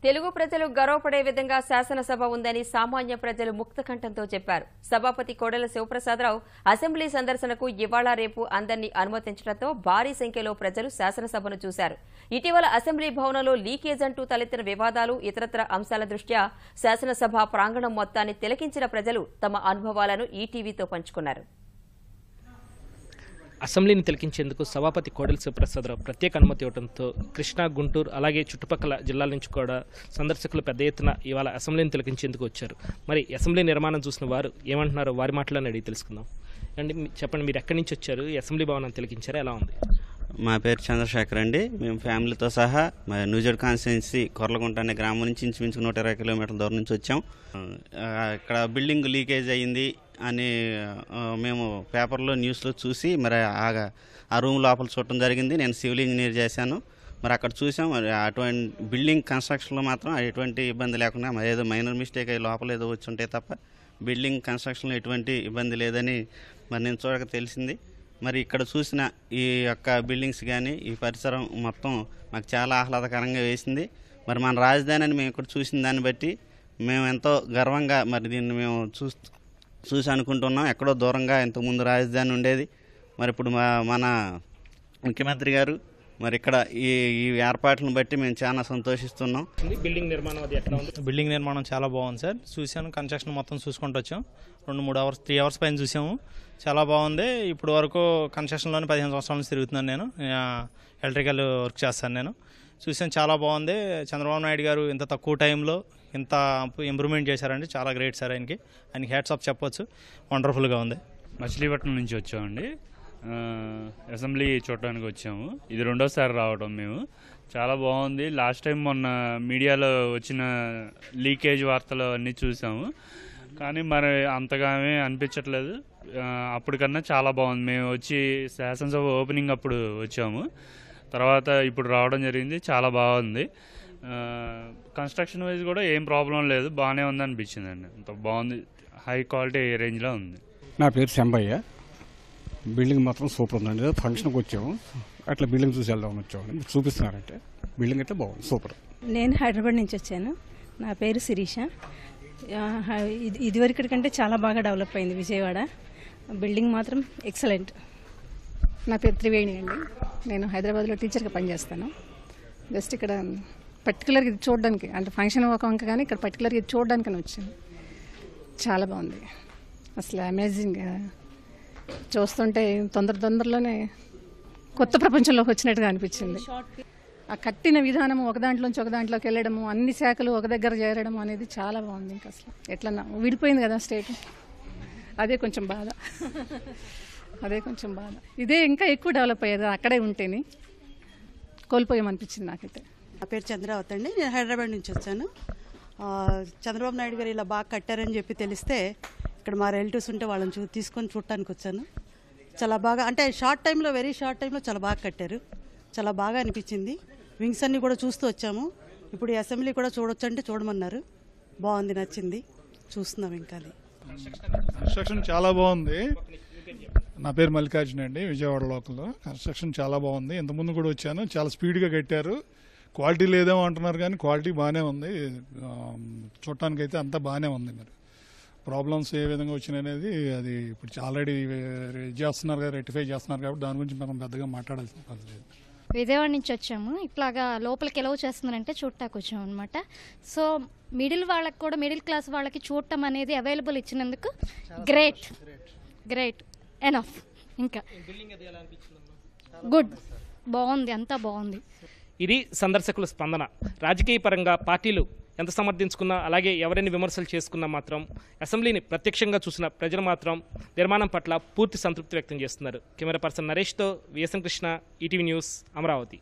తెలుగు ప్రజలు గర్వపడే విధంగా శాసనసభ ఉందని సామాన్య ప్రజలు ముక్తకంఠంతో చెప్పారు. సభాపతి కోడెల శివప్రసాదరావు అసెంబ్లీ సందర్శనకు ఇవాళ రేపు అందరినీ అనుమతించడంతో భారీ సంఖ్యలో ప్రజలు శాసనసభను చూశారు. ఇటీవల అసెంబ్లీ భవనంలో లీకేజ్ అంటూ తలెత్తిన వివాదాలు, ఇతరత్ర అంశాల దృష్ట్యా శాసనసభ ప్రాంగణం మొత్తాన్ని తిలకించిన ప్రజలు తమ అనుభవాలను ఈటీవీతో పంచుకున్నారు. అసెంబ్లీని తిలకించేందుకు సభాపతి కోడెల శివప్రసాదరావు ప్రత్యేక అనుమతి ఇవ్వడంతో కృష్ణా, గుంటూరు అలాగే చుట్టుపక్కల జిల్లాల నుంచి కూడా సందర్శకులు పెద్ద ఎత్తున ఇవాళ అసెంబ్లీని తిలకించేందుకు వచ్చారు. మరి అసెంబ్లీ నిర్మాణం చూసిన వారు ఏమంటున్నారో వారి మాటలను అడిగి తెలుసుకుందాం. అండి, చెప్పండి, మీరు ఎక్కడి నుంచి వచ్చారు? ఈ అసెంబ్లీ భవనాన్ని తిలకించారా? ఎలా ఉంది? మా పేరు చంద్రశేఖర్ అండి. మేము ఫ్యామిలీతో సహా న్యూజెడ్ కాన్స్టిట్యున్సీ కొర్లగుంట అనే గ్రామం నుంచి ఇంచుమించు 120 కిలోమీటర్ల దూరం నుంచి వచ్చాం. ఇక్కడ బిల్డింగ్ లీకేజ్ అయ్యింది అని మేము పేపర్లో న్యూస్లో చూసి మరి ఆ రూమ్ లోపల చూడటం జరిగింది. నేను సివిల్ ఇంజనీర్ చేశాను. మరి అక్కడ చూసాం. మరి అటువంటి బిల్డింగ్ కన్స్ట్రక్షన్లో మాత్రం ఎటువంటి ఇబ్బంది లేకుండా మరి ఏదో మైనర్ మిస్టేక్ అయ్యి లోపల ఏదో వచ్చి ఉంటే తప్ప బిల్డింగ్ కన్స్ట్రక్షన్లో ఎటువంటి ఇబ్బంది లేదని మరి నేను చూడక తెలిసింది. మరి ఇక్కడ చూసిన ఈ యొక్క బిల్డింగ్స్ కానీ ఈ పరిసరం మొత్తం మాకు చాలా ఆహ్లాదకరంగా వేసింది. మరి మన రాజధాని అని మేము ఇక్కడ చూసిన దాన్ని బట్టి మేము ఎంతో గర్వంగా మరి దీన్ని మేము చూసి అనుకుంటున్నాం. ఎక్కడో దూరంగా ఇంతకుముందు రాజధాని ఉండేది. మరి ఇప్పుడు మన ముఖ్యమంత్రి గారు మరి ఇక్కడ ఈ ఏర్పాట్లను బట్టి మేము చాలా సంతోషిస్తున్నాం. బిల్డింగ్ నిర్మాణం చాలా బాగుంది సార్. చూశాను, కన్స్ట్రక్షన్ మొత్తం చూసుకుంటూ వచ్చాం. 3 అవర్స్ పైన చూసాము. చాలా బాగుంది. ఇప్పుడు వరకు కన్స్ట్రక్షన్లోనే 15 సంవత్సరాల నుంచి తిరుగుతున్నాను. నేను ఎలక్ట్రికల్ వర్క్ చేస్తాను. నేను చూసాను, చాలా బాగుంది. చంద్రబాబు నాయుడు గారు ఇంత తక్కువ టైంలో ఇంత ఇంప్రూవ్మెంట్ చేశారండి. చాలా గ్రేట్ సార్. ఆయనకి హ్యాట్స్ ఆఫ్ చెప్పొచ్చు. వండర్ఫుల్గా ఉంది. మచిలీపట్నం నుంచి వచ్చామండి. అసెంబ్లీ చూడటానికి వచ్చాము. ఇది 2వసారి రావడం మేము. చాలా బాగుంది. లాస్ట్ టైం మొన్న మీడియాలో వచ్చిన లీకేజ్ వార్తలు అన్నీ చూసాము, కానీ మరి అంతగా అనిపించట్లేదు. అప్పటికన్నా చాలా బాగుంది. మేము వచ్చి శాసనసభ ఓపెనింగ్ అప్పుడు వచ్చాము, తర్వాత ఇప్పుడు రావడం జరిగింది. చాలా బాగుంది. కన్స్ట్రక్షన్ వైజ్ కూడా ఏం ప్రాబ్లం లేదు, బాగానే ఉంది అనిపించింది అండి. అంత బాగుంది. హై క్వాలిటీ రేంజ్లో ఉంది. నా పేరు శంబయ్య. బిల్డింగ్ మాత్రం సూపర్ ఉందండి. ఫంక్షన్కి వచ్చాము, అట్లా బిల్డింగ్ చూసి వెళ్దామని వచ్చాము. చూపిస్తున్నారంటే బిల్డింగ్ అయితే బాగుంది, సూపర్. నేను హైదరాబాద్ నుంచి వచ్చాను. నా పేరు శిరీష. ఇదివరకటి కంటే చాలా బాగా డెవలప్ అయింది విజయవాడ. బిల్డింగ్ మాత్రం ఎక్సలెంట్. నా పేరు త్రివేణి అండి. నేను హైదరాబాద్లో టీచర్గా పనిచేస్తాను. జస్ట్ ఇక్కడ పర్టికులర్గా ఇది చూడడానికి, అంటే ఫంక్షన్ ఒక వంక, కానీ ఇక్కడ పర్టికులర్గా ఇది చూడడానికని వచ్చాను. చాలా బాగుంది అసలు. అమేజింగ్. చూస్తుంటే తొందరలోనే కొత్త ప్రపంచంలోకి వచ్చినట్టుగా అనిపించింది. ఆ కట్టిన విధానం ఒక దాంట్లోంచి ఒక దాంట్లోకి వెళ్ళడము, అన్ని శాఖలు ఒక దగ్గర చేరడం అనేది చాలా బాగుంది. ఇంకా అసలు ఎట్లన్నా విడిపోయింది కదా స్టేట్, అదే కొంచెం బాధ. ఇదే ఇంకా ఎక్కువ డెవలప్ అయ్యేది అక్కడే ఉంటేనే. కోల్పోయామనిపించింది నాకైతే. నా పేరు చంద్రావతి అండి. నేను హైదరాబాద్ నుంచి వచ్చాను. చంద్రబాబు నాయుడు గారు ఇలా బాగా కట్టారని చెప్పి తెలిస్తే ఇక్కడ మా రిలేటివ్స్ ఉంటే వాళ్ళని తీసుకొని చూడటానికి వచ్చాను. చాలా బాగా, అంటే వెరీ షార్ట్ టైంలో చాలా బాగా కట్టారు. చాలా బాగా అనిపించింది. వింగ్స్ అన్నీ కూడా చూస్తూ వచ్చాము. ఇప్పుడు ఈ అసెంబ్లీ కూడా చూడొచ్చు అంటే చూడమన్నారు. బాగుంది, నచ్చింది, చూస్తున్నాం. ఇంకా కన్స్ట్రక్షన్ చాలా బాగుంది. నా పేరు మల్లికార్జున అండి, విజయవాడ లోకల్లో. కన్స్ట్రక్షన్ చాలా బాగుంది. ఇంతకుముందు కూడా వచ్చాను. చాలా స్పీడ్గా కట్టారు. క్వాలిటీ లేదేమో అంటున్నారు, కానీ క్వాలిటీ బాగానే ఉంది. చూడటానికి అయితే అంతా బాగానే ఉంది. మరి ప్రాబ్లమ్స్ ఏ విధంగా వచ్చినాయి అనేది అది ఇప్పుడు ఆల్రెడీ చేస్తున్నారు కదా, రెక్టిఫై చేస్తున్నారు కాబట్టి దాని గురించి మనం పెద్దగా మాట్లాడాల్సిన పని లేదు. విజయవాడ నుంచి వచ్చాము. ఇట్లాగా లోపలికి ఎలా చేస్తున్నారంటే చూడటానికి వచ్చాము అనమాట. సో మిడిల్ క్లాస్ వాళ్ళకి చూడటం అనేది అవైలబుల్ ఇచ్చినందుకు గ్రేట్ ఎనఫ్. ఇంకా గుడ్, బాగుంది, అంతా బాగుంది. ఇది సందర్శకుల స్పందన. రాజకీయ పరంగా పార్టీలు ఎంత సమర్థించుకున్నా, అలాగే ఎవరైనా విమర్శలు చేసుకున్నా మాత్రం అసెంబ్లీని ప్రత్యక్షంగా చూసిన ప్రజలు మాత్రం నిర్మాణం పట్ల పూర్తి సంతృప్తి వ్యక్తం చేస్తున్నారు. కెమెరా పర్సన్ నరేష్తో VSM Krishna, ETV news, Amaravati.